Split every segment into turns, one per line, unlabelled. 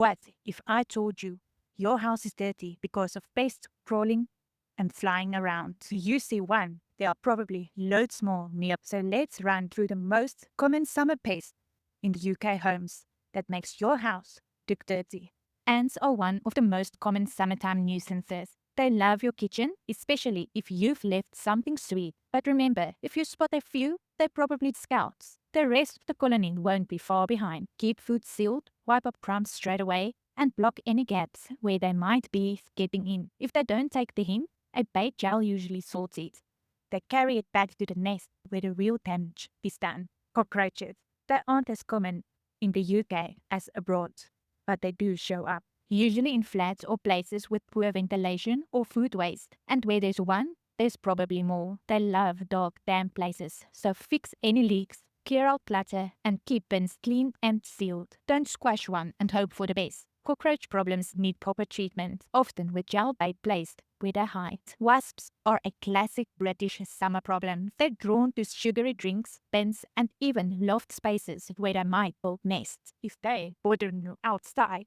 What if I told you your house is dirty because of pests crawling and flying around? You see one, there are probably loads more near. So let's run through the most common summer pests in the UK homes that makes your house look dirty. Ants are one of the most common summertime nuisances. They love your kitchen, especially if you've left something sweet. But remember, if you spot a few, they're probably scouts. The rest of the colony won't be far behind. Keep food sealed, wipe up crumbs straight away, and block any gaps where they might be getting in. If they don't take the hint, a bait gel usually sorts it. They carry it back to the nest where the real damage is done. Cockroaches. They aren't as common in the UK as abroad, but they do show up. Usually in flats or places with poor ventilation or food waste. And where there's one, there's probably more. They love dark, damp places, so fix any leaks, clear out clutter, and keep bins clean and sealed. Don't squash one and hope for the best. Cockroach problems need proper treatment, often with gel bait placed where they hide. Wasps are a classic British summer problem. They're drawn to sugary drinks, bins, and even loft spaces where they might build nests. If they bother you outside,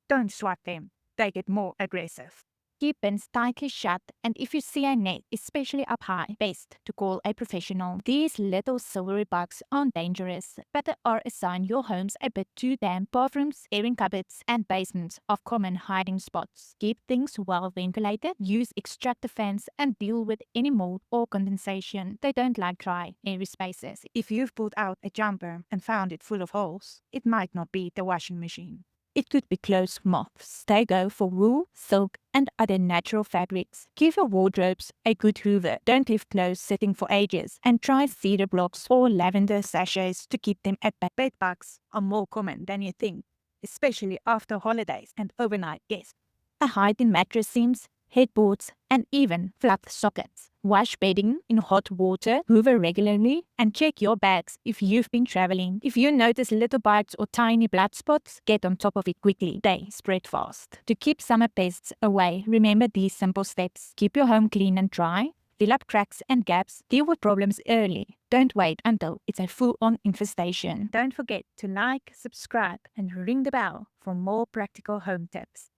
don't swat them. They get more aggressive. Keep bins tightly shut, and if you see a net, especially up high, best to call a professional. These little silvery bugs aren't dangerous, but they are a sign your home's a bit too damp. Bathrooms, airing cupboards, and basements are common hiding spots. Keep things well ventilated, use extractor fans, and deal with any mold or condensation. They don't like dry, airy spaces. If you've pulled out a jumper and found it full of holes, it might not be the washing machine. It could be clothes moths. They go for wool, silk, and other natural fabrics. Give your wardrobes a good hoover. Don't leave clothes sitting for ages. And try cedar blocks or lavender sachets to keep them at bay. Bed bugs are more common than you think, especially after holidays and overnight guests. They hide in mattress seams, headboards, and even flat sockets. Wash bedding in hot water, hoover regularly, and check your bags if you've been traveling. If you notice little bites or tiny blood spots, get on top of it quickly. They spread fast. To keep summer pests away, remember these simple steps. Keep your home clean and dry. Fill up cracks and gaps. Deal with problems early. Don't wait until it's a full-on infestation. Don't forget to like, subscribe, and ring the bell for more practical home tips.